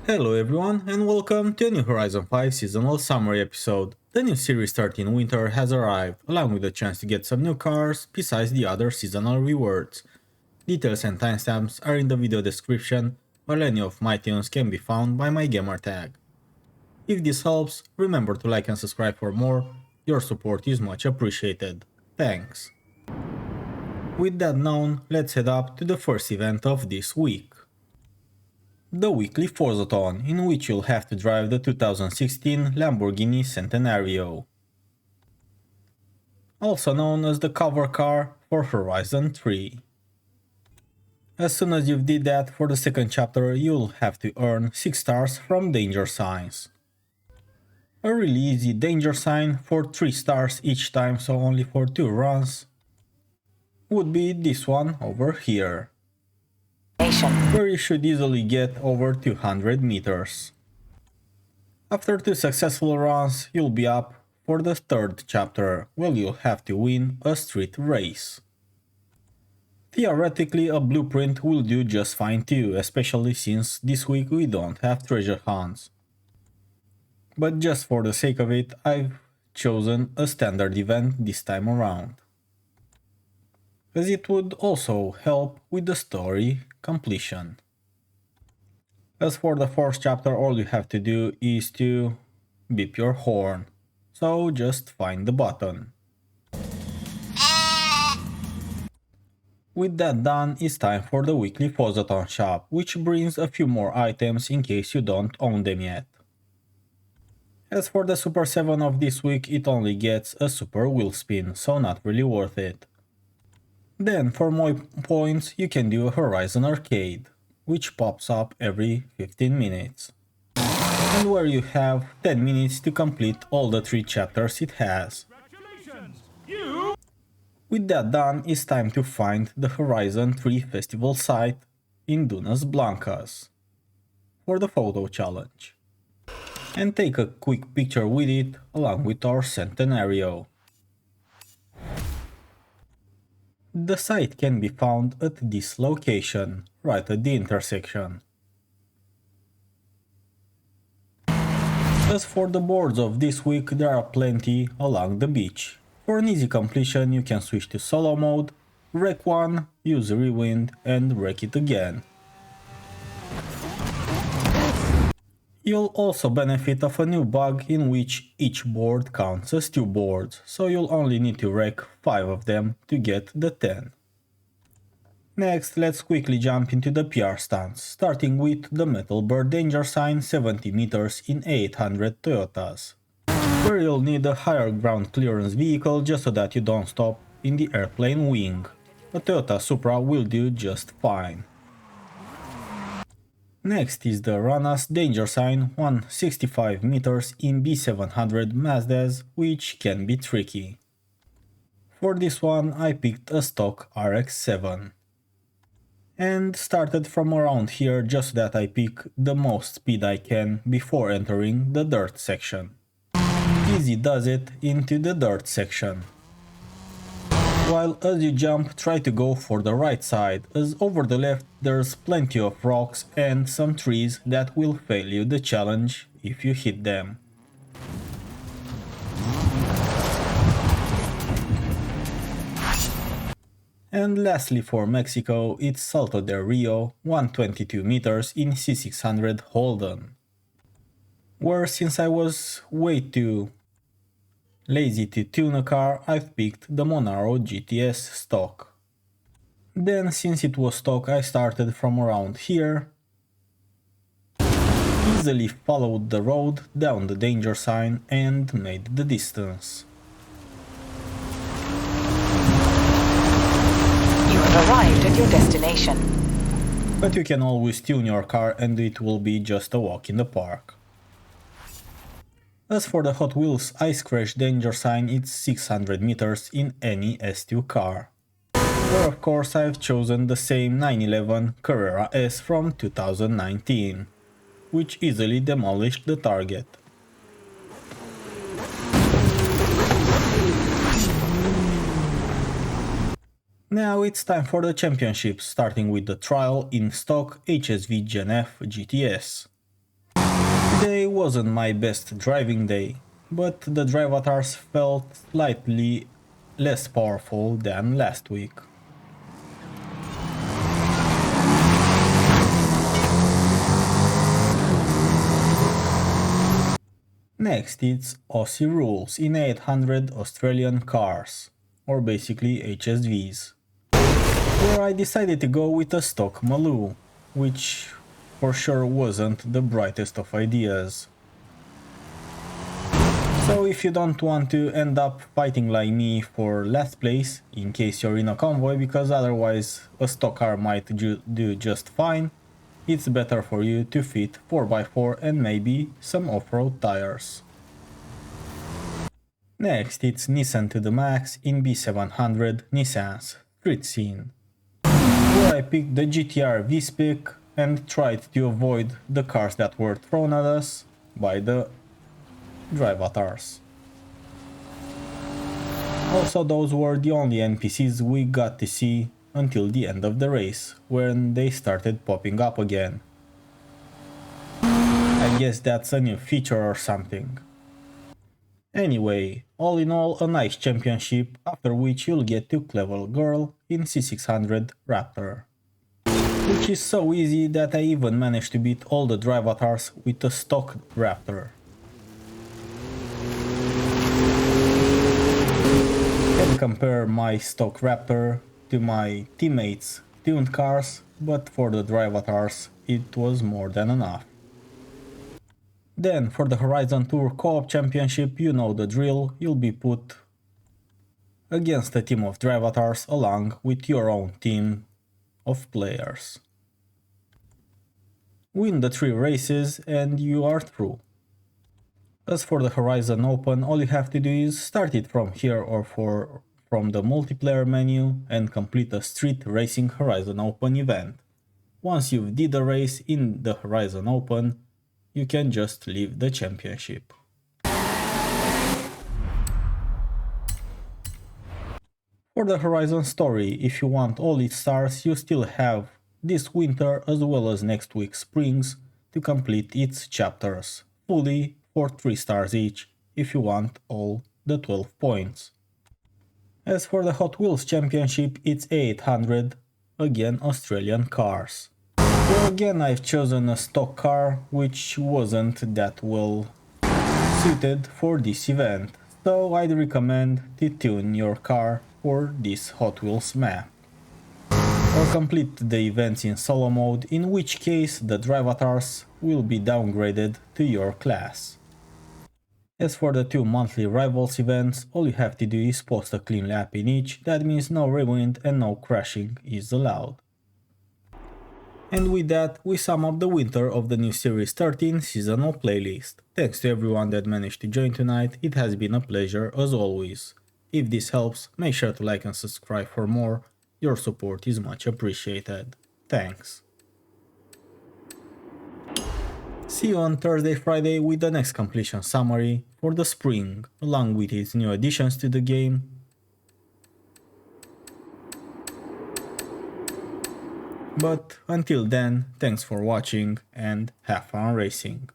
Hello everyone and welcome to a new Horizon 5 seasonal summary episode. The new series 13 winter has arrived, along with a chance to get some new cars besides the other seasonal rewards. Details and timestamps are in the video description, while any of my tunes can be found by my gamertag. If this helps, remember to like and subscribe for more, your support is much appreciated. Thanks. With that known, let's head up to the first event of this week. The weekly Forzathon, in which you'll have to drive the 2016 Lamborghini Centenario, also known as the cover car for Horizon 3. As soon as you've did that for the second chapter, you'll have to earn 6 stars from danger signs. A really easy danger sign for 3 stars each time, so only for 2 runs, would be this one over here, where you should easily get over 200 meters. After 2 successful runs, you'll be up for the third chapter, where you'll have to win a street race. Theoretically, a blueprint will do just fine too, especially since this week we don't have treasure hunts. But just for the sake of it, I've chosen a standard event this time around, as it would also help with the story completion. As for the fourth chapter, all you have to do is to beep your horn, so just find the button. With that done, it's time for the weekly Forzathon shop, which brings a few more items in case you don't own them yet. As for the Super 7 of this week, it only gets a super wheel spin, so not really worth it. Then for more points you can do a Horizon Arcade, which pops up every 15 minutes, and where you have 10 minutes to complete all the 3 chapters it has. With that done, it's time to find the Horizon 3 festival site in Dunas, Blancas for the photo challenge, and take a quick picture with it along with our Centenario. The site can be found at this location, right at the intersection. As for the boards of this week, there are plenty along the beach. For an easy completion you can switch to solo mode, wreck one, use rewind and wreck it again. You'll also benefit of a new bug in which each board counts as 2 boards, so you'll only need to wreck 5 of them to get the 10. Next, let's quickly jump into the PR stunts, starting with the Metal Bird danger sign 70 meters in 800 Toyotas, where you'll need a higher ground clearance vehicle just so that you don't stop in the airplane wing. A Toyota Supra will do just fine. Next is the Ranas danger sign 165 meters in B700 Mazdas, which can be tricky. For this one I picked a stock RX-7 and started from around here just so that I pick the most speed I can before entering the dirt section. Easy does it into the dirt section. While as you jump, try to go for the right side, as over the left there's plenty of rocks and some trees that will fail you the challenge if you hit them. And lastly for Mexico, it's Salto del Rio 122 meters in C600 Holden, where since I was way too lazy to tune a car, I've picked the Monaro GTS stock. Then since it was stock I started from around here, easily followed the road down the danger sign and made the distance. You have arrived at your destination. But you can always tune your car and it will be just a walk in the park. As for the Hot Wheels Ice Crash danger sign, it's 600 meters in any S2 car, where of course I've chosen the same 911 Carrera S from 2019, which easily demolished the target. Now it's time for the championships, starting with the trial in stock HSV Gen F GTS. Today wasn't my best driving day, but the drive avatars felt slightly less powerful than last week. Next it's Aussie rules in 800 Australian cars, or basically HSVs, where I decided to go with a stock Maloo, which for sure wasn't the brightest of ideas. So if you don't want to end up fighting like me for last place, in case you're in a convoy, because otherwise a stock car might do just fine, it's better for you to fit 4x4 and maybe some off-road tires. Next it's Nissan to the max in B700 Nissan's street scene, where I picked the GTR V-Spec and tried to avoid the cars that were thrown at us by the drive avatars. Also, those were the only NPCs we got to see until the end of the race, when they started popping up again. I guess that's a new feature or something. Anyway, all in all a nice championship, after which you'll get to Clever Girl in C600 Raptor. Which is so easy that I even managed to beat all the drive avatars with a stock Raptor. Can compare my stock Raptor to my teammates' tuned cars, but for the drive avatars it was more than enough. Then for the Horizon Tour Co-op Championship, you know the drill, you'll be put against a team of drive avatars along with your own team of players. Win the 3 races and you are through. As for the Horizon Open, all you have to do is start it from here or from the multiplayer menu and complete a Street Racing Horizon Open event. Once you've did a race in the Horizon Open, you can just leave the championship. For the Horizon story, if you want all its stars, you still have this winter as well as next week's springs to complete its chapters, fully for 3 stars each if you want all the 12 points. As for the Hot Wheels Championship, it's 800, again Australian cars. Here again I've chosen a stock car which wasn't that well suited for this event, so I'd recommend to tune your car for this Hot Wheels map. Or complete the events in solo mode, in which case the drive avatars will be downgraded to your class. As for the 2 monthly Rivals events, all you have to do is post a clean lap in each, that means no rewind and no crashing is allowed. And with that, we sum up the winter of the new Series 13 seasonal playlist. Thanks to everyone that managed to join tonight, it has been a pleasure as always. If this helps, make sure to like and subscribe for more, your support is much appreciated. Thanks. See you on Thursday, Friday with the next completion summary for the spring, along with its new additions to the game. But until then, thanks for watching and have fun racing.